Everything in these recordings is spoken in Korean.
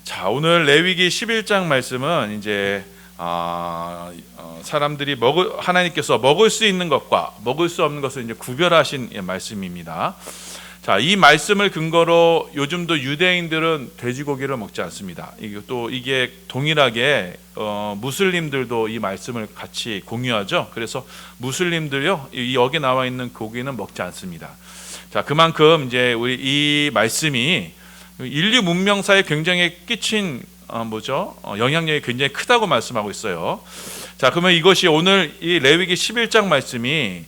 자, 오늘 레위기 11장 말씀은 이제 사람들이 하나님께서 먹을 수 있는 것과 먹을 수 없는 것을 이제 구별하신 말씀입니다. 자, 이 말씀을 근거로 요즘도 유대인들은 돼지고기를 먹지 않습니다. 이게 동일하게 무슬림들도 이 말씀을 같이 공유하죠. 그래서 무슬림들요, 여기 나와 있는 고기는 먹지 않습니다. 자, 그만큼 이제 우리 이 말씀이 인류 문명사에 굉장히 끼친 영향력이 굉장히 크다고 말씀하고 있어요. 자, 그러면 이것이 오늘 이 레위기 11장 말씀이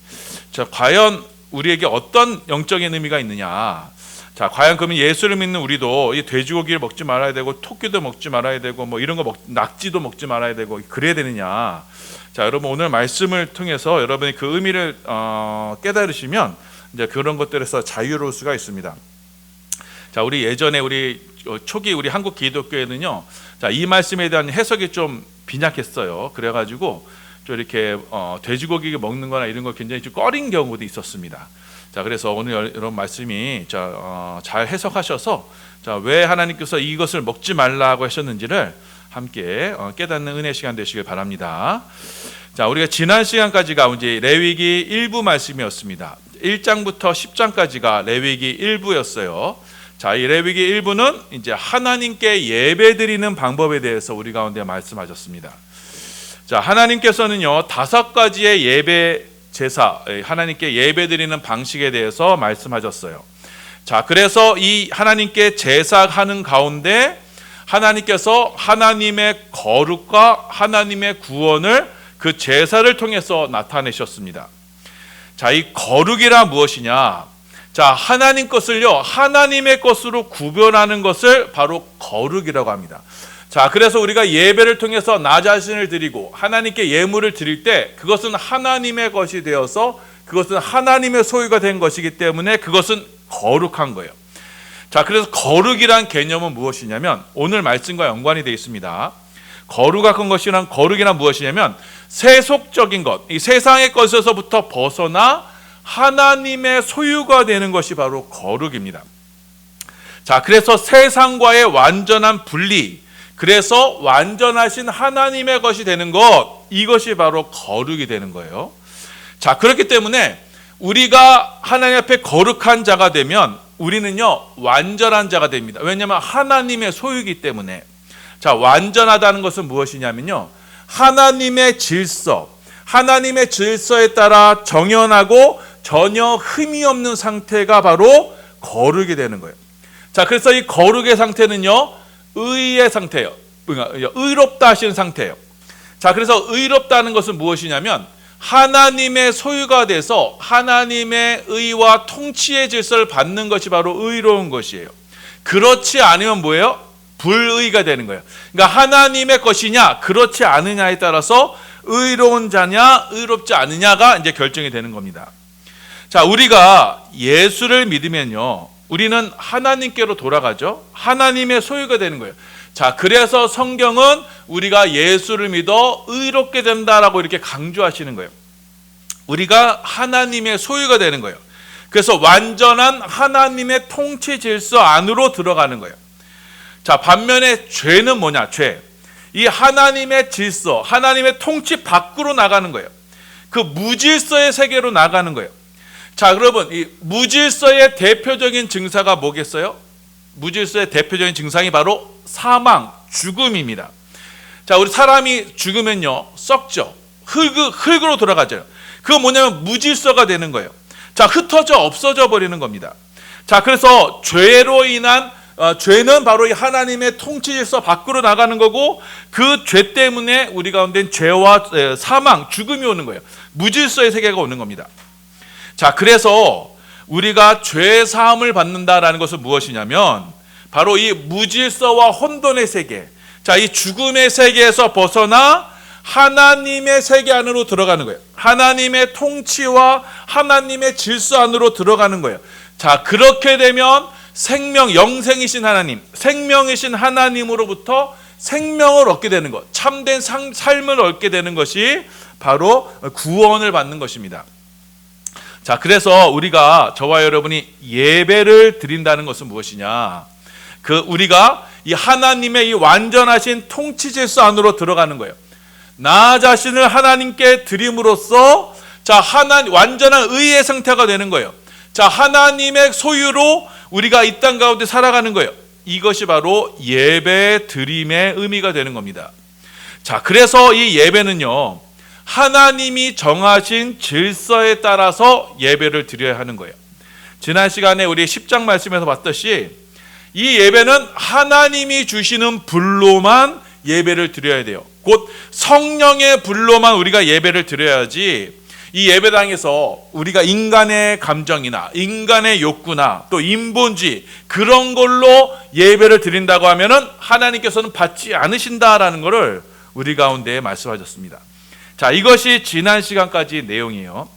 과연 우리에게 어떤 영적인 의미가 있느냐? 자, 과연 그러면 예수를 믿는 우리도 이 돼지고기를 먹지 말아야 되고 토끼도 먹지 말아야 되고 이런 거 낙지도 먹지 말아야 되고 그래야 되느냐? 자, 여러분 오늘 말씀을 통해서 여러분이 그 의미를 깨달으시면 이제 그런 것들에서 자유로울 수가 있습니다. 자, 우리 예전에 초기 우리 한국 기독교에는요, 자, 이 말씀에 대한 해석이 좀 빈약했어요. 그래가지고 좀 이렇게 돼지고기 먹는거나 이런 거 굉장히 좀 꺼린 경우도 있었습니다. 자, 그래서 오늘 이런 말씀이 잘 해석하셔서 왜 하나님께서 이것을 먹지 말라고 하셨는지를 함께 깨닫는 은혜 시간 되시길 바랍니다. 자, 우리가 지난 시간까지가 이제 레위기 1부 말씀이었습니다. 1장부터 10장까지가 레위기 1부였어요. 자, 이 레위기 1부는 이제 하나님께 예배드리는 방법에 대해서 우리 가운데 말씀하셨습니다. 자, 하나님께서는요 5가지의 예배 제사, 하나님께 예배드리는 방식에 대해서 말씀하셨어요. 자, 그래서 이 하나님께 제사하는 가운데 하나님께서 하나님의 거룩과 하나님의 구원을 그 제사를 통해서 나타내셨습니다. 자, 이 거룩이란 무엇이냐? 자, 하나님 것을요 하나님의 것으로 구별하는 것을 바로 거룩이라고 합니다. 자, 그래서 우리가 예배를 통해서 나 자신을 드리고 하나님께 예물을 드릴 때 그것은 하나님의 것이 되어서 그것은 하나님의 소유가 된 것이기 때문에 그것은 거룩한 거예요. 자, 그래서 거룩이란 개념은 무엇이냐면 오늘 말씀과 연관이 되어 있습니다. 거룩이란 무엇이냐면 세속적인 것, 이 세상의 것에서부터 벗어나 하나님의 소유가 되는 것이 바로 거룩입니다. 자, 그래서 세상과의 완전한 분리, 그래서 완전하신 하나님의 것이 되는 것, 이것이 바로 거룩이 되는 거예요. 자, 그렇기 때문에 우리가 하나님 앞에 거룩한 자가 되면 우리는요 완전한 자가 됩니다. 왜냐하면 하나님의 소유이기 때문에. 자, 완전하다는 것은 무엇이냐면요, 하나님의 질서, 하나님의 질서에 따라 정연하고 전혀 흠이 없는 상태가 바로 거룩이 되는 거예요. 자, 그래서 이 거룩의 상태는요 의의 상태예요. 의롭다 하시는 상태예요. 자, 그래서 의롭다는 것은 무엇이냐면 하나님의 소유가 돼서 하나님의 의와 통치의 질서를 받는 것이 바로 의로운 것이에요. 그렇지 않으면 뭐예요? 불의가 되는 거예요. 그러니까 하나님의 것이냐 그렇지 않으냐에 따라서 의로운 자냐 의롭지 않느냐가 이제 결정이 되는 겁니다. 자, 우리가 예수를 믿으면요 우리는 하나님께로 돌아가죠. 하나님의 소유가 되는 거예요. 자, 그래서 성경은 우리가 예수를 믿어 의롭게 된다라고 이렇게 강조하시는 거예요. 우리가 하나님의 소유가 되는 거예요. 그래서 완전한 하나님의 통치 질서 안으로 들어가는 거예요. 자, 반면에 죄는 뭐냐? 이 하나님의 질서, 하나님의 통치 밖으로 나가는 거예요. 그 무질서의 세계로 나가는 거예요. 자, 여러분, 이 무질서의 대표적인 증사가 뭐겠어요? 무질서의 대표적인 증상이 바로 사망, 죽음입니다. 자, 우리 사람이 죽으면요 썩죠. 흙으로 돌아가죠. 그거 뭐냐면 무질서가 되는 거예요. 자, 흩어져 없어져 버리는 겁니다. 자, 그래서 죄로 인한 죄는 바로 이 하나님의 통치 질서 밖으로 나가는 거고, 그 죄 때문에 우리 가운데 죄와 사망, 죽음이 오는 거예요. 무질서의 세계가 오는 겁니다. 자, 그래서 우리가 죄 사함을 받는다라는 것은 무엇이냐면 바로 이 무질서와 혼돈의 세계, 자, 이 죽음의 세계에서 벗어나 하나님의 세계 안으로 들어가는 거예요. 하나님의 통치와 하나님의 질서 안으로 들어가는 거예요. 자, 그렇게 되면 생명, 영생이신 하나님, 생명이신 하나님으로부터 생명을 얻게 되는 것, 참된 삶을 얻게 되는 것이 바로 구원을 받는 것입니다. 자, 그래서 우리가 저와 여러분이 예배를 드린다는 것은 무엇이냐? 우리가 이 하나님의 이 완전하신 통치 질서 안으로 들어가는 거예요. 나 자신을 하나님께 드림으로써 완전한 의의 상태가 되는 거예요. 하나님의 소유로 우리가 이 땅 가운데 살아가는 거예요. 이것이 바로 예배 드림의 의미가 되는 겁니다. 그래서 이 예배는요, 하나님이 정하신 질서에 따라서 예배를 드려야 하는 거예요. 지난 시간에 우리 10장 말씀에서 봤듯이 이 예배는 하나님이 주시는 불로만 예배를 드려야 돼요. 곧 성령의 불로만 우리가 예배를 드려야지, 이 예배당에서 우리가 인간의 감정이나 인간의 욕구나 또 인본주의 그런 걸로 예배를 드린다고 하면은 하나님께서는 받지 않으신다라는 것을 우리 가운데 말씀하셨습니다. 이것이 지난 시간까지 내용이에요.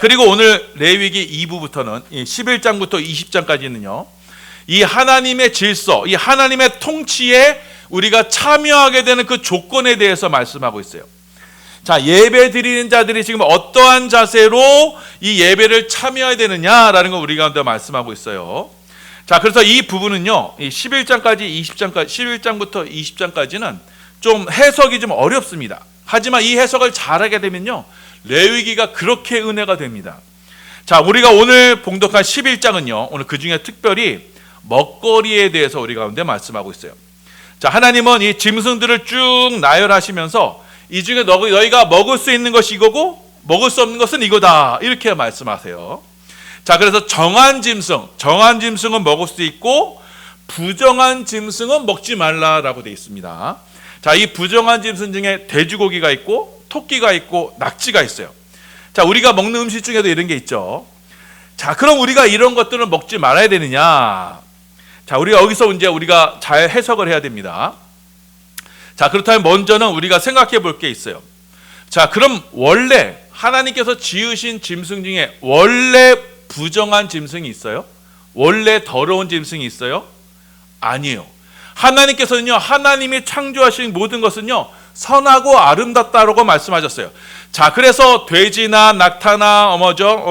그리고 오늘 레위기 2부부터는 11장부터 20장까지는요, 이 하나님의 질서, 이 하나님의 통치에 우리가 참여하게 되는 그 조건에 대해서 말씀하고 있어요. 예배 드리는 자들이 지금 어떠한 자세로 이 예배를 참여해야 되느냐라는 걸 우리 가운데 말씀하고 있어요. 그래서 이 부분은요, 이 11장까지 20장까지 11장부터 20장까지는 좀 해석이 좀 어렵습니다. 하지만 이 해석을 잘하게 되면요, 레위기가 그렇게 은혜가 됩니다. 우리가 오늘 봉독한 11장은요, 오늘 그 중에 특별히 먹거리에 대해서 우리 가운데 말씀하고 있어요. 하나님은 이 짐승들을 쭉 나열하시면서 이 중에 너희가 먹을 수 있는 것이 이거고 먹을 수 없는 것은 이거다, 이렇게 말씀하세요. 그래서 정한 짐승은 먹을 수 있고 부정한 짐승은 먹지 말라라고 되어 있습니다. 이 부정한 짐승 중에 돼지고기가 있고 토끼가 있고 낙지가 있어요. 우리가 먹는 음식 중에도 이런 게 있죠. 그럼 우리가 이런 것들을 먹지 말아야 되느냐? 우리가 여기서 이제 우리가 잘 해석을 해야 됩니다. 그렇다면 먼저는 우리가 생각해 볼 게 있어요. 그럼 원래 하나님께서 지으신 짐승 중에 원래 부정한 짐승이 있어요? 원래 더러운 짐승이 있어요? 아니에요. 하나님께서는요, 하나님이 창조하신 모든 것은요, 선하고 아름답다라고 말씀하셨어요. 그래서 돼지나 낙타나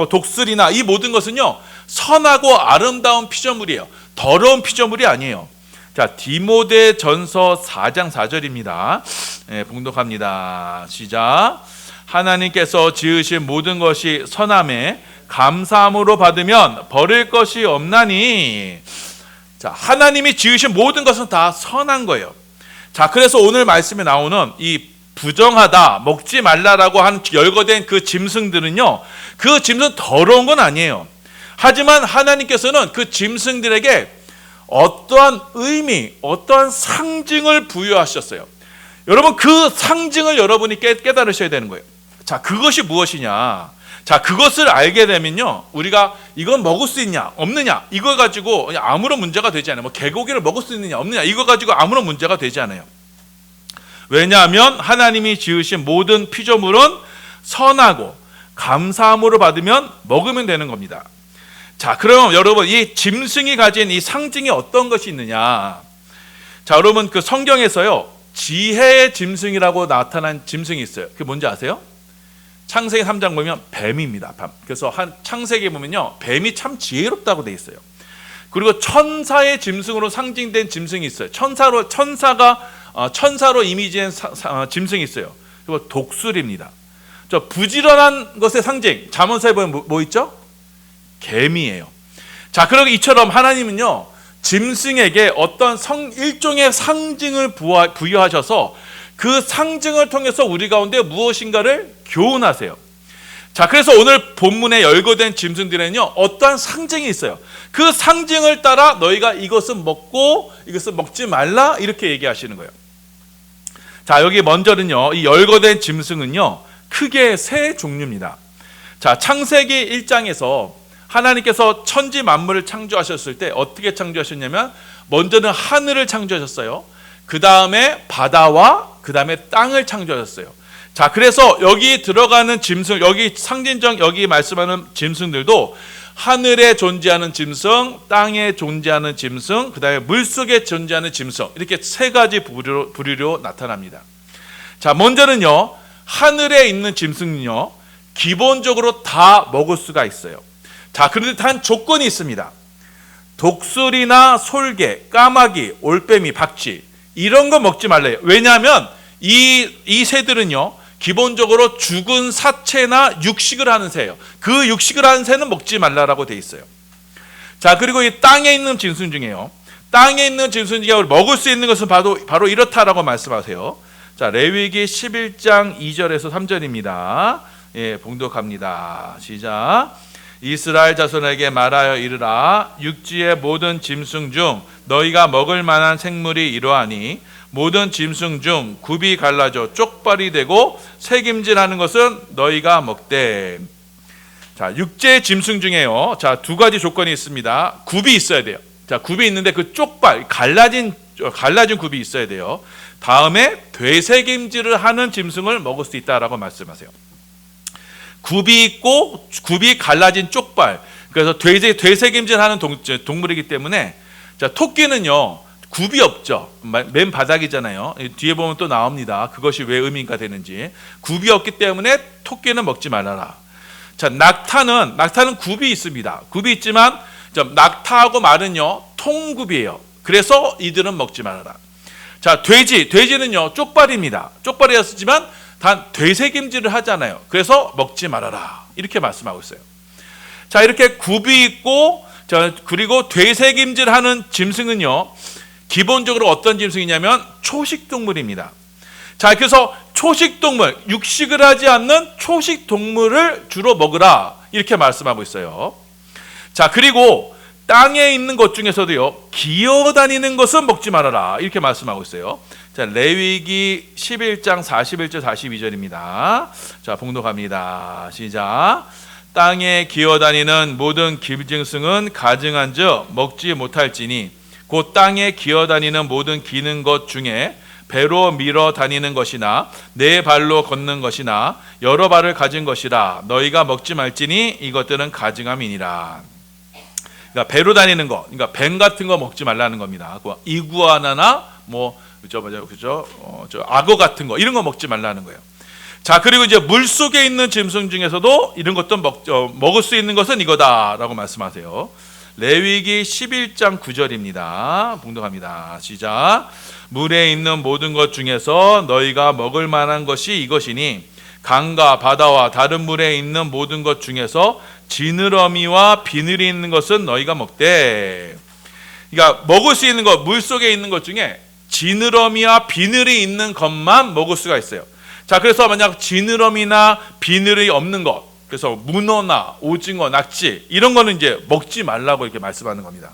독수리나 이 모든 것은요, 선하고 아름다운 피조물이에요. 더러운 피조물이 아니에요. 디모데전서 4장 4절입니다. 봉독합니다. 시작. 하나님께서 지으신 모든 것이 선함에 감사함으로 받으면 버릴 것이 없나니. 하나님이 지으신 모든 것은 다 선한 거예요. 그래서 오늘 말씀에 나오는 이 부정하다, 먹지 말라라고 한 열거된 그 짐승들은요, 그 짐승 더러운 건 아니에요. 하지만 하나님께서는 그 짐승들에게 어떠한 의미, 어떠한 상징을 부여하셨어요. 여러분, 그 상징을 여러분이 깨달으셔야 되는 거예요. 그것이 무엇이냐? 그것을 알게 되면요, 우리가 이건 먹을 수 있냐 없느냐 이거 가지고 아무런 문제가 되지 않아요. 개고기를 먹을 수 있느냐 없느냐 이거 가지고 아무런 문제가 되지 않아요. 왜냐하면 하나님이 지으신 모든 피조물은 선하고 감사함으로 받으면 먹으면 되는 겁니다. 그럼 여러분, 이 짐승이 가진 이 상징이 어떤 것이 있느냐? 여러분, 그 성경에서요, 지혜의 짐승이라고 나타난 짐승이 있어요. 그게 뭔지 아세요? 창세기 3장 보면 뱀입니다. 그래서 창세기에 보면요, 뱀이 참 지혜롭다고 돼 있어요. 그리고 천사의 짐승으로 상징된 짐승이 있어요. 천사로 이미지된 짐승이 있어요. 그리고 독수리입니다. 부지런한 것의 상징, 잠언서에 보면 뭐 있죠? 개미예요. 그러고 이처럼 하나님은요, 짐승에게 어떤 일종의 상징을 부여하셔서 그 상징을 통해서 우리 가운데 무엇인가를 교훈하세요. 그래서 오늘 본문에 열거된 짐승들에는요, 어떠한 상징이 있어요. 그 상징을 따라 너희가 이것은 먹고 이것은 먹지 말라, 이렇게 얘기하시는 거예요. 여기 먼저는요, 이 열거된 짐승은요, 크게 세 종류입니다. 창세기 1장에서 하나님께서 천지 만물을 창조하셨을 때 어떻게 창조하셨냐면, 먼저는 하늘을 창조하셨어요. 그 다음에 바다와 그 다음에 땅을 창조하셨어요. 그래서 여기 들어가는 짐승, 여기 말씀하는 짐승들도 하늘에 존재하는 짐승, 땅에 존재하는 짐승, 그 다음에 물속에 존재하는 짐승, 이렇게 세 가지 부류로 나타납니다. 먼저는요, 하늘에 있는 짐승은요, 기본적으로 다 먹을 수가 있어요. 그런데 단 조건이 있습니다. 독수리나 솔개, 까마귀, 올빼미, 박쥐 이런 거 먹지 말래요. 왜냐하면 이 새들은요 기본적으로 죽은 사체나 육식을 하는 새예요. 그 육식을 하는 새는 먹지 말라라고 돼 있어요. 자, 그리고 이 땅에 있는 짐승 중에요, 땅에 있는 짐승 중에 먹을 수 있는 것은 바로 이렇다라고 말씀하세요. 자, 레위기 11장 2절에서 3절입니다. 예, 봉독합니다. 시작. 이스라엘 자손에게 말하여 이르라. 육지의 모든 짐승 중 너희가 먹을 만한 생물이 이러하니 모든 짐승 중 굽이 갈라져 쪽발이 되고 새김질하는 것은 너희가 먹되. 자, 육지의 짐승 중에요, 자, 두 가지 조건이 있습니다. 굽이 있어야 돼요. 자, 굽이 있는데 그 쪽발, 갈라진 굽이 있어야 돼요. 다음에 되새김질을 하는 짐승을 먹을 수 있다라고 말씀하세요. 굽이 있고 굽이 갈라진 쪽발, 그래서 되새김질하는 동물이기 때문에, 자, 토끼는요 굽이 없죠. 맨 바닥이잖아요. 뒤에 보면 또 나옵니다. 그것이 왜 의미가 되는지. 굽이 없기 때문에 토끼는 먹지 말아라. 자, 낙타는 굽이 있습니다. 굽이 있지만 낙타하고 말은요 통굽이에요. 그래서 이들은 먹지 말아라. 자, 돼지는요 쪽발입니다. 쪽발이었지만 단 되새김질을 하잖아요. 그래서 먹지 말아라. 이렇게 말씀하고 있어요. 자, 이렇게 굽이 있고, 자, 그리고 되새김질하는 짐승은요 기본적으로 어떤 짐승이냐면 초식동물입니다. 자, 그래서 초식동물, 육식을 하지 않는 초식동물을 주로 먹으라 이렇게 말씀하고 있어요. 자, 그리고 땅에 있는 것 중에서도요 기어다니는 것은 먹지 말아라 이렇게 말씀하고 있어요. 자, 레위기 11장 41절 42절입니다. 자, 봉독합니다. 시작. 땅에 기어다니는 모든 짐승은 가증한즉 먹지 못할지니 곧 땅에 기어다니는 모든 기는 것 중에 배로 밀어 다니는 것이나 네 발로 걷는 것이나 여러 발을 가진 것이라 너희가 먹지 말지니 이것들은 가증함이니라. 그러니까 배로 다니는 거, 그러니까 뱀 같은 거 먹지 말라는 겁니다. 이구아나나 악어 같은 거 이런 거 먹지 말라는 거예요. 자, 그리고 이제 물 속에 있는 짐승 중에서도 이런 것도 먹을 수 있는 것은 이거다라고 말씀하세요. 레위기 11장 9절입니다. 봉독합니다. 시작. 물에 있는 모든 것 중에서 너희가 먹을 만한 것이 이것이니 강과 바다와 다른 물에 있는 모든 것 중에서 지느러미와 비늘이 있는 것은 너희가 먹되. 그러니까 먹을 수 있는 것, 물 속에 있는 것 중에 지느러미와 비늘이 있는 것만 먹을 수가 있어요. 자, 그래서 만약 지느러미나 비늘이 없는 것, 그래서 문어나 오징어, 낙지 이런 거는 이제 먹지 말라고 이렇게 말씀하는 겁니다.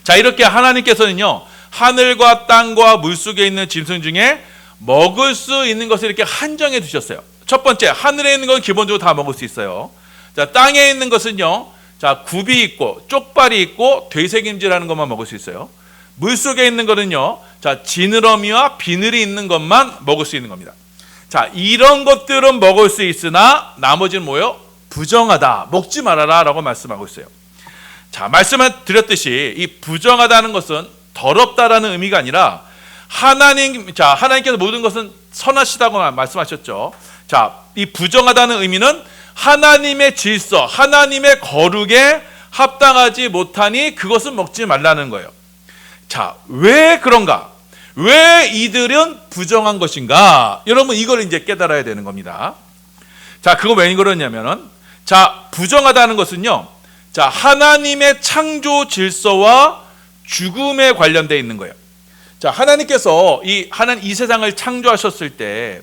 자, 이렇게 하나님께서는요 하늘과 땅과 물 속에 있는 짐승 중에 먹을 수 있는 것을 이렇게 한정해 두셨어요. 첫 번째, 하늘에 있는 건 기본적으로 다 먹을 수 있어요. 자, 땅에 있는 것은요, 자, 굽이 있고 쪽발이 있고 되새김질하는 것만 먹을 수 있어요. 물 속에 있는 거는요, 자, 지느러미와 비늘이 있는 것만 먹을 수 있는 겁니다. 자, 이런 것들은 먹을 수 있으나 나머지는 뭐예요? 부정하다, 먹지 말아라 라고 말씀하고 있어요. 자, 말씀을 드렸듯이 이 부정하다는 것은 더럽다라는 의미가 아니라 하나님께서 모든 것은 선하시다고 말씀하셨죠. 자, 이 부정하다는 의미는 하나님의 질서, 하나님의 거룩에 합당하지 못하니 그것은 먹지 말라는 거예요. 자, 왜 그런가? 왜 이들은 부정한 것인가? 여러분, 이걸 이제 깨달아야 되는 겁니다. 자, 그거 왜 그러냐면은, 자, 부정하다는 것은요, 자, 하나님의 창조 질서와 죽음에 관련되어 있는 거예요. 자, 하나님께서 이 세상을 창조하셨을 때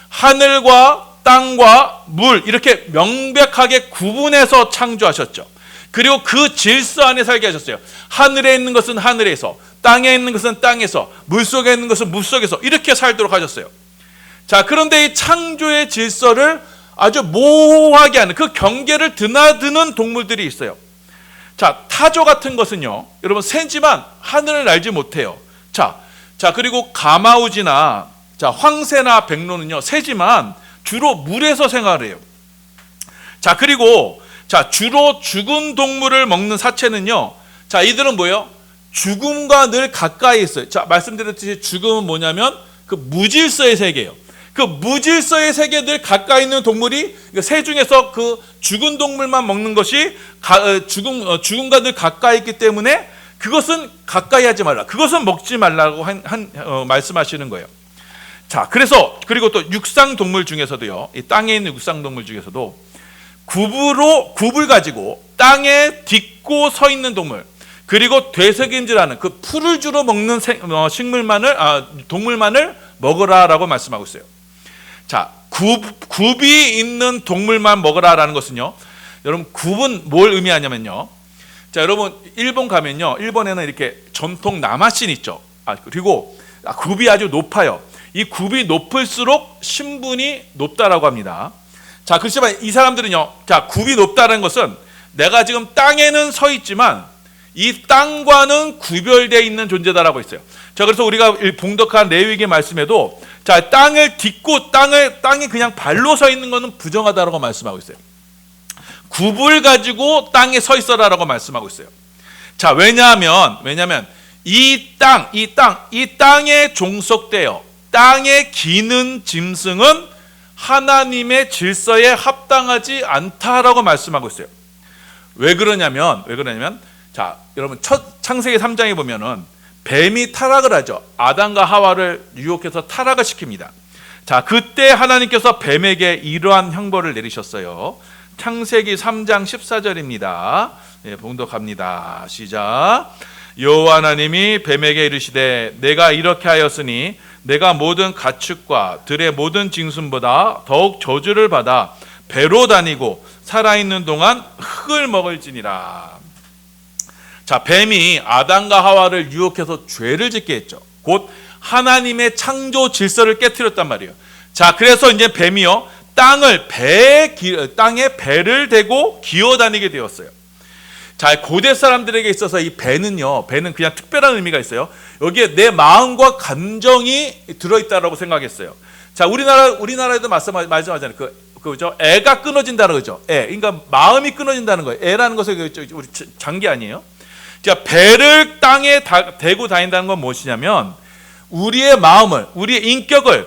하늘과 땅과 물 이렇게 명백하게 구분해서 창조하셨죠. 그리고 그 질서 안에 살게 하셨어요. 하늘에 있는 것은 하늘에서, 땅에 있는 것은 땅에서, 물속에 있는 것은 물속에서 이렇게 살도록 하셨어요. 자, 그런데 이 창조의 질서를 아주 모호하게 하는, 그 경계를 드나드는 동물들이 있어요. 자, 타조 같은 것은요, 여러분 새지만 하늘을 날지 못해요. 자, 그리고 가마우지나, 자, 황새나 백로는요 새지만 주로 물에서 생활해요. 자, 그리고 자, 주로 죽은 동물을 먹는 사체는요, 자, 이들은 뭐예요? 죽음과 늘 가까이 있어요. 자, 말씀드렸듯이 죽음은 뭐냐면 그 무질서의 세계예요. 그 무질서의 세계 늘 가까이 있는 동물이 새 중에서 그 죽은 동물만 먹는 것이 죽음과 늘 가까이 있기 때문에 그것은 가까이 하지 말라. 그것은 먹지 말라고 말씀하시는 거예요. 자, 그래서 그리고 또 육상 동물 중에서도요. 이 땅에 있는 육상 동물 중에서도 굽을 가지고 땅에 딛고 서 있는 동물, 그리고 되새김질하는 그 풀을 주로 먹는 동물만을 먹으라라고 말씀하고 있어요. 자, 굽이 있는 동물만 먹으라라는 것은요. 여러분, 굽은 뭘 의미하냐면요. 자, 여러분 일본 가면요. 일본에는 이렇게 전통 나마신 있죠. 그리고 굽이 아주 높아요. 이 굽이 높을수록 신분이 높다라고 합니다. 자, 그렇지만 이 사람들은요. 자, 굽이 높다는 것은 내가 지금 땅에는 서 있지만 이 땅과는 구별되어 있는 존재다라고 있어요. 자, 그래서 우리가 봉독한 레위기 말씀에도 자, 땅을 딛고 땅에 그냥 발로 서 있는 것은 부정하다라고 말씀하고 있어요. 굽을 가지고 땅에 서 있어라라고 말씀하고 있어요. 자, 왜냐하면 이 땅에 종속되어 땅에 기는 짐승은 하나님의 질서에 합당하지 않다라고 말씀하고 있어요. 왜 그러냐면 자, 여러분 창세기 3장에 보면은 뱀이 타락을 하죠. 아담과 하와를 유혹해서 타락을 시킵니다. 자, 그때 하나님께서 뱀에게 이러한 형벌을 내리셨어요. 창세기 3장 14절입니다. 예, 봉독합니다. 시작. 여호와 하나님이 뱀에게 이르시되 내가 이렇게 하였으니 내가 모든 가축과 들의 모든 짐승보다 더욱 저주를 받아 배로 다니고 살아있는 동안 흙을 먹을지니라. 자, 뱀이 아담과 하와를 유혹해서 죄를 짓게 했죠. 곧 하나님의 창조 질서를 깨트렸단 말이에요. 자, 그래서 이제 뱀이요 땅에 배를 대고 기어다니게 되었어요. 자, 고대 사람들에게 있어서 이 배는 그냥 특별한 의미가 있어요. 여기에 내 마음과 감정이 들어있다라고 생각했어요. 자, 우리나라에도 말씀하잖아요. 그죠? 애가 끊어진다는 거죠. 그러니까 마음이 끊어진다는 거예요. 애라는 것은 우리 장기 아니에요? 자, 배를 땅에 대고 다닌다는 건 무엇이냐면 우리의 마음을, 우리의 인격을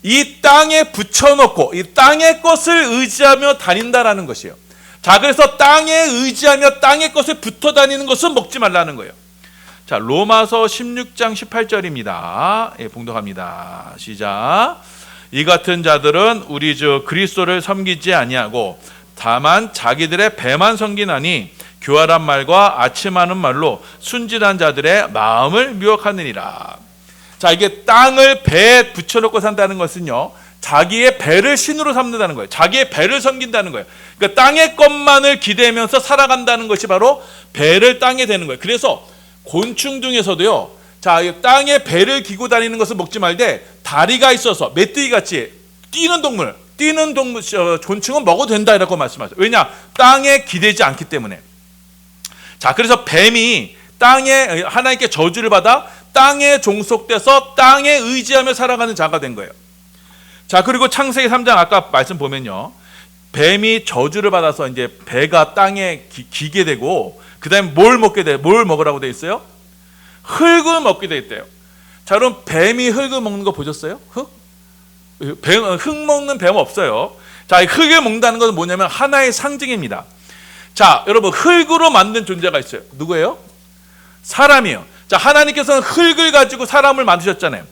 이 땅에 붙여놓고 이 땅의 것을 의지하며 다닌다라는 것이에요. 자, 그래서 땅에 의지하며 땅의 것에 붙어 다니는 것은 먹지 말라는 거예요. 자, 로마서 16장 18절입니다. 예, 봉독합니다. 시작. 이 같은 자들은 우리 주 그리스도를 섬기지 아니하고 다만 자기들의 배만 섬기나니 교활한 말과 아침하는 말로 순진한 자들의 마음을 미혹하느니라. 자, 이게 땅을 배에 붙여놓고 산다는 것은요, 자기의 배를 신으로 삼는다는 거예요. 자기의 배를 섬긴다는 거예요. 그러니까 땅의 것만을 기대면서 살아간다는 것이 바로 배를 땅에 대는 거예요. 그래서 곤충 중에서도요, 자, 땅에 배를 기고 다니는 것을 먹지 말되 다리가 있어서 메뚜기 같이 뛰는 동물, 곤충은 먹어도 된다 이라고 말씀하세요. 왜냐? 땅에 기대지 않기 때문에. 자, 그래서 뱀이 땅에 하나님께 저주를 받아 땅에 종속돼서 땅에 의지하며 살아가는 자가 된 거예요. 자, 그리고 창세기 3장 아까 말씀 보면요, 뱀이 저주를 받아서 이제 배가 땅에 기게 되고 그다음에 뭘 먹으라고 돼 있어요? 흙을 먹게 돼 있대요. 자, 그럼 뱀이 흙을 먹는 거 보셨어요? 흙 먹는 뱀 없어요. 자, 흙을 먹는다는 것은 뭐냐면 하나의 상징입니다. 자, 여러분, 흙으로 만든 존재가 있어요. 누구예요? 사람이요. 자, 하나님께서는 흙을 가지고 사람을 만드셨잖아요.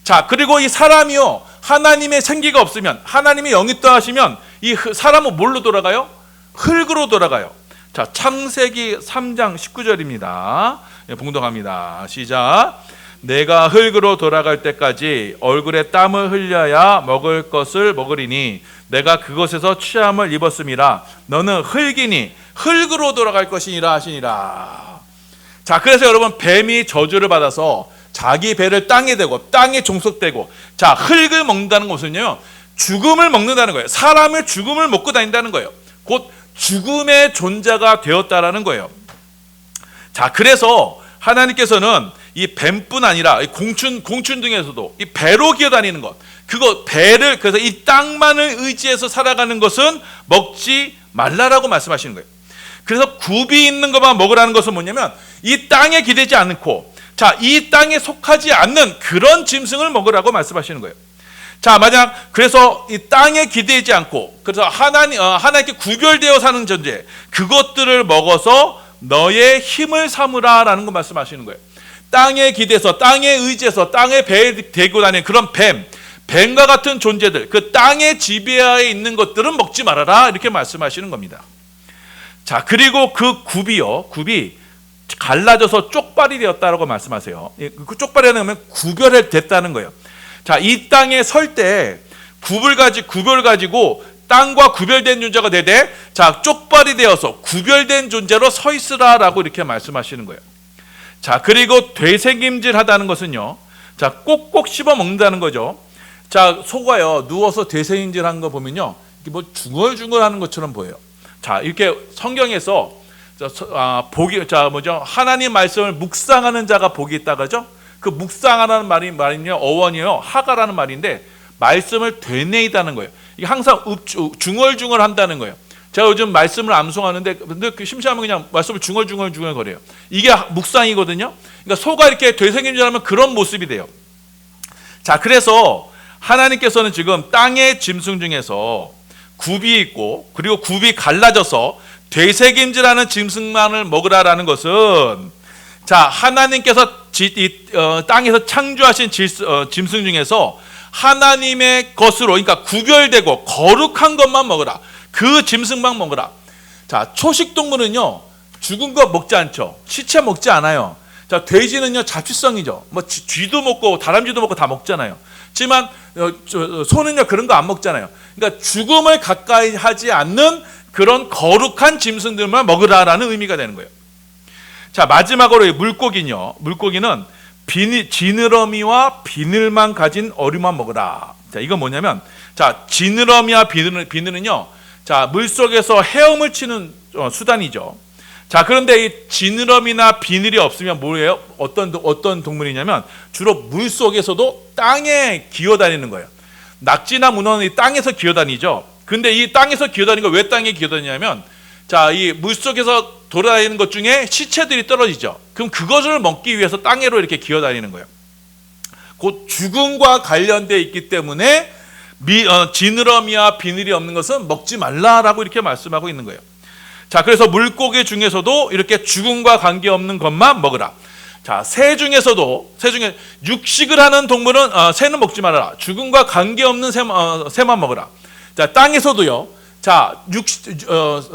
자, 그리고 이 사람이요, 하나님의 생기가 없으면, 하나님의 영이 떠나시면 이 사람은 뭘로 돌아가요? 흙으로 돌아가요. 자, 창세기 3장 19절입니다. 봉독합니다. 시작. 내가 흙으로 돌아갈 때까지 얼굴에 땀을 흘려야 먹을 것을 먹으리니 내가 그곳에서 취함을 입었음이라. 너는 흙이니 흙으로 돌아갈 것이니라 하시니라. 자, 그래서 여러분, 뱀이 저주를 받아서 자기 배를 땅에 대고 땅에 종속되고, 자, 흙을 먹는다는 것은요, 죽음을 먹는다는 거예요. 사람의 죽음을 먹고 다닌다는 거예요. 곧 죽음의 존재가 되었다라는 거예요. 자, 그래서 하나님께서는 이 뱀뿐 아니라 공춘 중에서도 이 배로 기어다니는 것, 그래서 이 땅만을 의지해서 살아가는 것은 먹지 말라라고 말씀하시는 거예요. 그래서 굽이 있는 것만 먹으라는 것은 뭐냐면 이 땅에 기대지 않고, 자, 이 땅에 속하지 않는 그런 짐승을 먹으라고 말씀하시는 거예요. 자, 만약 그래서 이 땅에 기대지 않고 그래서 하나님께 구별되어 사는 존재, 그것들을 먹어서 너의 힘을 삼으라라는 거 말씀하시는 거예요. 땅에 기대서, 땅에 의지해서, 땅에 배에 대고 다니는 그런 뱀과 같은 존재들, 그 땅의 지배하에 있는 것들은 먹지 말아라, 이렇게 말씀하시는 겁니다. 자, 그리고 그 굽이 갈라져서 쪽발이 되었다라고 말씀하세요. 그 쪽발이 되면 구별됐다는 거예요. 자, 이 땅에 설 때 구별 가지고 땅과 구별된 존재가 되되, 자, 쪽발이 되어서 구별된 존재로 서 있으라라고 이렇게 말씀하시는 거예요. 자, 그리고 되새김질하다는 것은요, 자, 꼭꼭 씹어 먹는다는 거죠. 자, 소가요, 누워서 되새김질하는 거 보면요, 이게 뭐 중얼중얼하는 것처럼 보여요. 자, 이렇게 성경에서 하나님 말씀을 묵상하는 자가 복이 있다 그러죠. 그 묵상하라는 말은요, 어원이요, 하가라는 말인데 말씀을 되뇌이다는 거예요. 이게 항상 중얼중얼 한다는 거예요. 제가 요즘 말씀을 암송하는데 근데 심심하면 그냥 말씀을 중얼중얼 거려요. 이게 묵상이거든요. 그러니까 소가 이렇게 되새김질하면 그런 모습이 돼요. 자, 그래서 하나님께서는 지금 땅의 짐승 중에서 굽이 있고, 그리고 굽이 갈라져서 되새김질하는 짐승만을 먹으라라는 것은, 자, 하나님께서 땅에서 창조하신 짐승 중에서 하나님의 것으로, 그러니까 구별되고 거룩한 것만 먹으라. 그 짐승만 먹으라. 자, 초식 동물은요, 죽은 거 먹지 않죠. 시체 먹지 않아요. 자, 돼지는요, 잡식성이죠. 뭐 쥐도 먹고 다람쥐도 먹고 다 먹잖아요. 하지만 소는요, 그런 거 안 먹잖아요. 그러니까 죽음을 가까이 하지 않는 그런 거룩한 짐승들만 먹으라라는 의미가 되는 거예요. 자, 마지막으로 물고기는 지느러미와 비늘만 가진 어류만 먹으라. 자, 이건 뭐냐면, 자, 지느러미와 비늘은요, 자, 물속에서 헤엄을 치는 수단이죠. 자, 그런데 이 지느러미나 비늘이 없으면 뭐예요? 어떤 동물이냐면 주로 물속에서도 땅에 기어다니는 거예요. 낙지나 문어는 이 땅에서 기어다니죠. 근데 이 땅에서 기어다니는 거 왜 땅에 기어다니냐면, 자, 이 물속에서 돌아다니는 것 중에 시체들이 떨어지죠. 그럼 그것을 먹기 위해서 땅으로 이렇게 기어다니는 거예요. 곧 죽음과 관련되어 있기 때문에 지느러미와 비늘이 없는 것은 먹지 말라라고 이렇게 말씀하고 있는 거예요. 자, 그래서 물고기 중에서도 이렇게 죽음과 관계없는 것만 먹으라. 자, 새 중에 육식을 하는 동물은 새는 먹지 말아라. 죽음과 관계없는 새만 먹으라. 자, 땅에서도요, 자,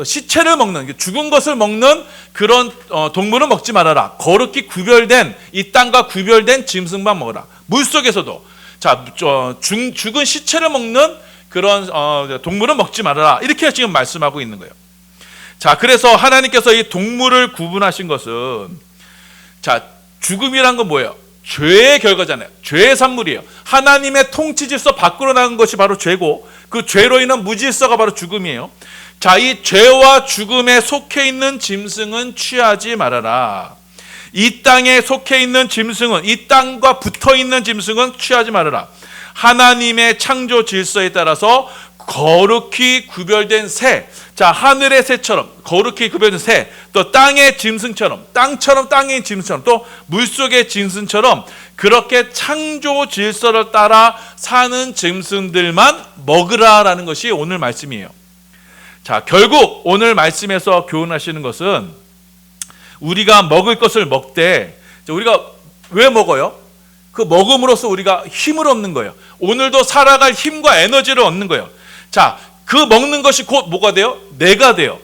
시체를 먹는, 죽은 것을 먹는 그런 동물은 먹지 말아라. 거룩히 구별된, 이 땅과 구별된 짐승만 먹어라. 물속에서도, 자, 죽은 시체를 먹는 그런 동물은 먹지 말아라. 이렇게 지금 말씀하고 있는 거예요. 자, 그래서 하나님께서 이 동물을 구분하신 것은, 자, 죽음이란 건 뭐예요? 죄의 결과잖아요. 죄의 산물이에요. 하나님의 통치 질서 밖으로 나간 것이 바로 죄고, 그 죄로 인한 무질서가 바로 죽음이에요. 자, 이 죄와 죽음에 속해 있는 짐승은 취하지 말아라. 이 땅에 속해 있는 짐승은, 이 땅과 붙어 있는 짐승은 취하지 말아라. 하나님의 창조 질서에 따라서 거룩히 구별된 새, 자, 하늘의 새처럼 거룩히 구별된 새, 또 땅의 짐승처럼, 땅의 짐승처럼, 또 물속의 짐승처럼 그렇게 창조 질서를 따라 사는 짐승들만 먹으라라는 것이 오늘 말씀이에요. 자, 결국 오늘 말씀에서 교훈하시는 것은, 우리가 먹을 것을 먹되, 우리가 왜 먹어요? 그 먹음으로써 우리가 힘을 얻는 거예요. 오늘도 살아갈 힘과 에너지를 얻는 거예요. 자, 그 먹는 것이 곧 뭐가 돼요? 내가 돼요.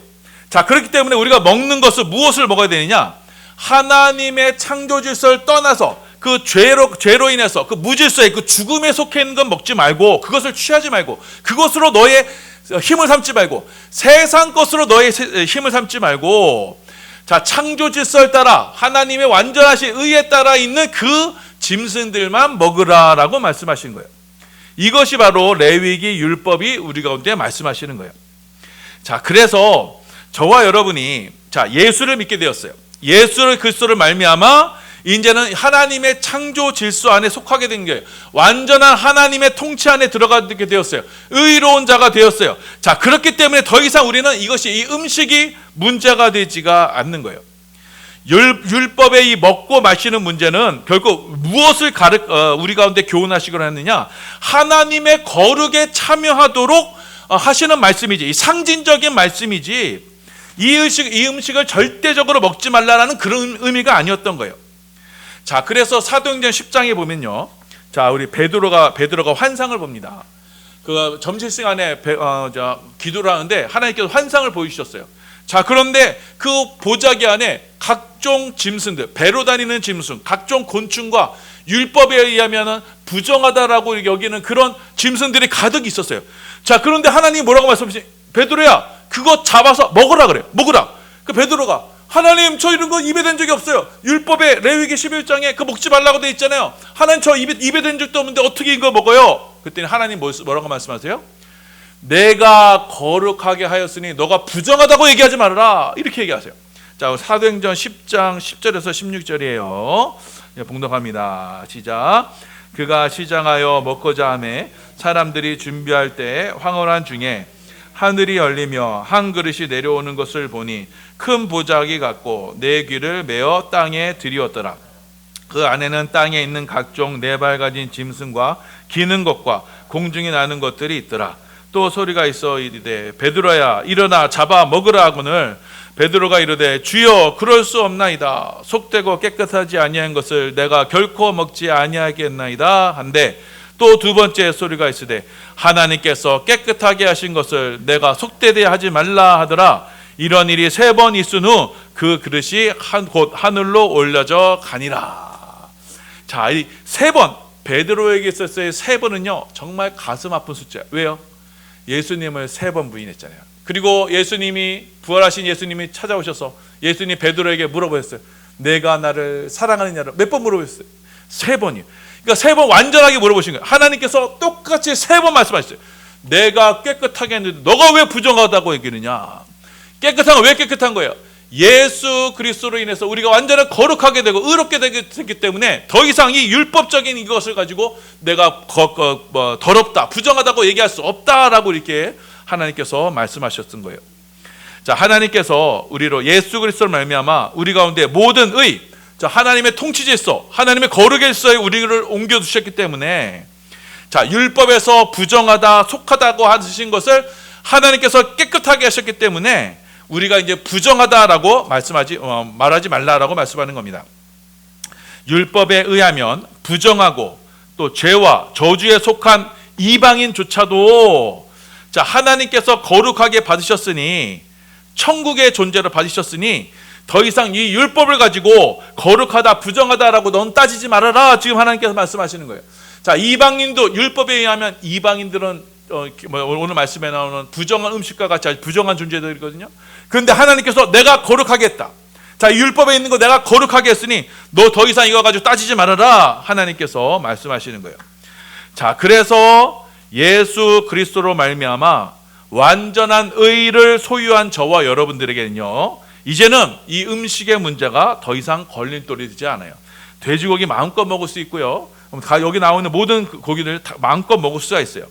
자, 그렇기 때문에 우리가 먹는 것을 무엇을 먹어야 되느냐? 하나님의 창조 질서를 떠나서 그 죄로 인해서 그 무질서에, 그 죽음에 속해 있는 건 먹지 말고, 그것을 취하지 말고, 그것으로 너의 힘을 삼지 말고, 세상 것으로 너의 힘을 삼지 말고, 자, 창조 질서를 따라 하나님의 완전하신 의에 따라 있는 그 짐승들만 먹으라라고 말씀하신 거예요. 이것이 바로 레위기 율법이 우리 가운데 말씀하시는 거예요. 자, 그래서 저와 여러분이, 자, 예수를 믿게 되었어요. 예수를 그리스도를 말미암아 이제는 하나님의 창조 질서 안에 속하게 된 거예요. 완전한 하나님의 통치 안에 들어가게 되었어요. 의로운 자가 되었어요. 자, 그렇기 때문에 더 이상 우리는 이 음식이 문제가 되지가 않는 거예요. 율법의 이 먹고 마시는 문제는 결국 무엇을 우리 가운데 교훈하시거나 했느냐, 하나님의 거룩에 참여하도록 하시는 말씀이지, 이 상징적인 말씀이지, 이 음식을 절대적으로 먹지 말라라는 그런 의미가 아니었던 거예요. 자, 그래서 사도행전 10장에 보면요, 자, 우리 베드로가 환상을 봅니다. 그 점심시간에 기도를 하는데 하나님께서 환상을 보여주셨어요. 자, 그런데 그 보자기 안에 각종 짐승들, 배로 다니는 짐승, 각종 곤충과 율법에 의하면 부정하다라고 여기는 그런 짐승들이 가득 있었어요. 자, 그런데 하나님이 뭐라고 말씀하시지? 베드로야, 그거 잡아서 먹으라 그래요. 먹으라. 그 베드로가, 하나님, 저 이런 거 입에 댄 적이 없어요. 율법에 레위기 11장에 그 먹지 말라고 돼 있잖아요. 하나님, 저 입에 댄 적도 없는데 어떻게 이거 먹어요? 그랬더니 하나님 뭐라고 말씀하세요? 내가 거룩하게 하였으니 너가 부정하다고 얘기하지 말아라, 이렇게 얘기하세요. 자, 사도행전 10장 10절에서 16절이에요. 봉독합니다. 시작. 그가 시장하여 먹고자 하매 사람들이 준비할 때 황홀한 중에 하늘이 열리며 한 그릇이 내려오는 것을 보니 큰 보자기 같고 네 귀를 메어 땅에 들이었더라. 그 안에는 땅에 있는 각종 네 발 가진 짐승과 기는 것과 공중에 나는 것들이 있더라. 또 소리가 있어 이르되 베드로야, 일어나 잡아 먹으라 하거늘 베드로가 이르되 주여, 그럴 수 없나이다. 속되고 깨끗하지 아니한 것을 내가 결코 먹지 아니하겠나이다 한데, 또 두 번째 소리가 있으되 하나님께서 깨끗하게 하신 것을 내가 속되게 하지 말라 하더라. 이런 일이 3번 있은 후 그 그릇이 곧 하늘로 올려져 가니라. 자, 이 3번, 베드로에게 있었어요. 3번은요 정말 가슴 아픈 숫자예요. 왜요? 예수님을 3번 부인했잖아요. 그리고 예수님이, 부활하신 예수님이 찾아오셔서 예수님이 베드로에게 물어보셨어요. 내가 나를 사랑하느냐를 몇 번 물어보셨어요? 3번이요. 그러니까 3번 완전하게 물어보신 거예요. 하나님께서 똑같이 3번 말씀하셨어요. 내가 깨끗하게 했는데 너가 왜 부정하다고 얘기하느냐. 깨끗한 건 왜 깨끗한 거예요? 예수 그리스도로 인해서 우리가 완전히 거룩하게 되고 의롭게 되기 때문에 더 이상 이 율법적인 이것을 가지고 내가 더럽다, 부정하다고 얘기할 수 없다라고 이렇게 하나님께서 말씀하셨던 거예요. 자, 하나님께서 우리로 예수 그리스도를 말미암아 우리 가운데 모든 의, 자, 하나님의 통치질서, 하나님의 거룩의 질서에 우리를 옮겨 두셨기 때문에, 자, 율법에서 부정하다, 속하다고 하신 것을 하나님께서 깨끗하게 하셨기 때문에 우리가 이제 부정하다라고 말하지 말라라고 말씀하는 겁니다. 율법에 의하면 부정하고 또 죄와 저주에 속한 이방인조차도, 자, 하나님께서 거룩하게 받으셨으니, 천국의 존재로 받으셨으니 더 이상 이 율법을 가지고 거룩하다, 부정하다라고 넌 따지지 말아라, 지금 하나님께서 말씀하시는 거예요. 자, 이방인도 율법에 의하면 이방인들은 오늘 말씀에 나오는 부정한 음식과 같이 아주 부정한 존재들이거든요. 그런데 하나님께서 내가 거룩하게 했다. 자, 율법에 있는 거 내가 거룩하게 했으니 너 더 이상 이거 가지고 따지지 말아라, 하나님께서 말씀하시는 거예요. 자, 그래서 예수 그리스도로 말미암아 완전한 의를 소유한 저와 여러분들에게는요, 이제는 이 음식의 문제가 더 이상 걸림돌이 되지 않아요. 돼지고기 마음껏 먹을 수 있고요, 여기 나오는 모든 고기들 다 마음껏 먹을 수가 있어요.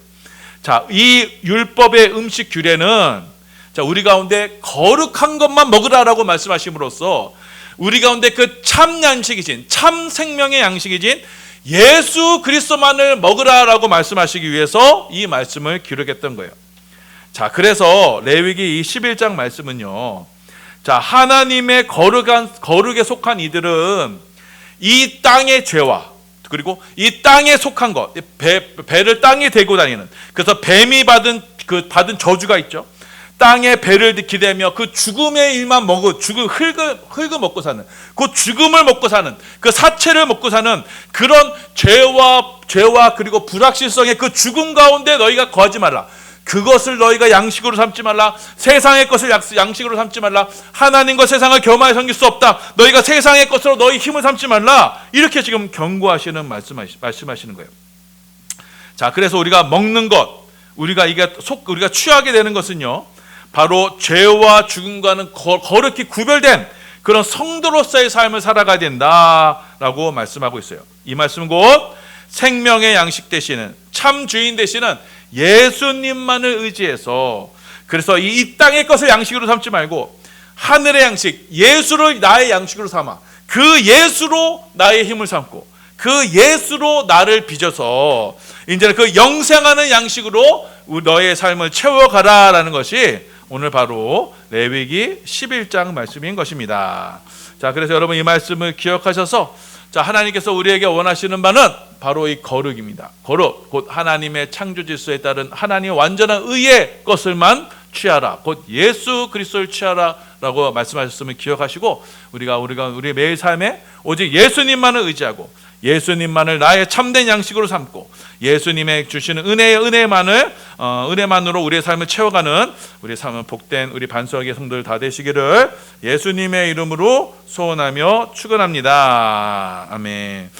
자, 이 율법의 음식 규례는, 자, 우리 가운데 거룩한 것만 먹으라라고 말씀하심으로써 우리 가운데 그 참 양식이신, 참 생명의 양식이신 예수 그리스도만을 먹으라라고 말씀하시기 위해서 이 말씀을 기록했던 거예요. 자, 그래서 레위기 11장 말씀은요, 자, 하나님의 거룩에 속한 이들은 이 땅의 죄와, 그리고 이 땅에 속한 것, 배를 땅에 대고 다니는, 그래서 뱀이 받은 저주가 있죠. 땅에 배를 기대며 그 죽음의 일만 먹고, 흙을 먹고 사는, 그 죽음을 먹고 사는, 그 사체를 먹고 사는 그런 죄와 그리고 불확실성의 그 죽음 가운데 너희가 거하지 말라. 그것을 너희가 양식으로 삼지 말라. 세상의 것을 양식으로 삼지 말라. 하나님과 세상을 겸하여 섬길 수 없다. 너희가 세상의 것으로 너희 힘을 삼지 말라. 이렇게 지금 경고하시는 말씀하시는 거예요. 자, 그래서 우리가 먹는 것, 우리가 취하게 되는 것은요, 바로 죄와 죽음과는 거룩히 구별된 그런 성도로서의 삶을 살아가야 된다라고 말씀하고 있어요. 이 말씀은 곧 생명의 양식 되시는, 참 주인 되시는 예수님만을 의지해서, 그래서 이 땅의 것을 양식으로 삼지 말고 하늘의 양식, 예수를 나의 양식으로 삼아 그 예수로 나의 힘을 삼고 그 예수로 나를 빚어서 이제는 그 영생하는 양식으로 너의 삶을 채워가라라는 것이 오늘 바로 레위기 11장 말씀인 것입니다. 자, 그래서 여러분 이 말씀을 기억하셔서 자, 하나님께서 우리에게 원하시는 바는 바로 이 거룩입니다. 거룩, 곧 하나님의 창조 질서에 따른 하나님의 완전한 의의 것을만 취하라. 곧 예수 그리스도를 취하라라고 말씀하셨음을 기억하시고 우리가 우리의 매일 삶에 오직 예수님만을 의지하고 예수님만을 나의 참된 양식으로 삼고 예수님의 주시는 은혜만으로 우리의 삶을 채워가는 우리의 삶은 복된 우리 반석의 성도들 다 되시기를 예수님의 이름으로 소원하며 축원합니다. 아멘.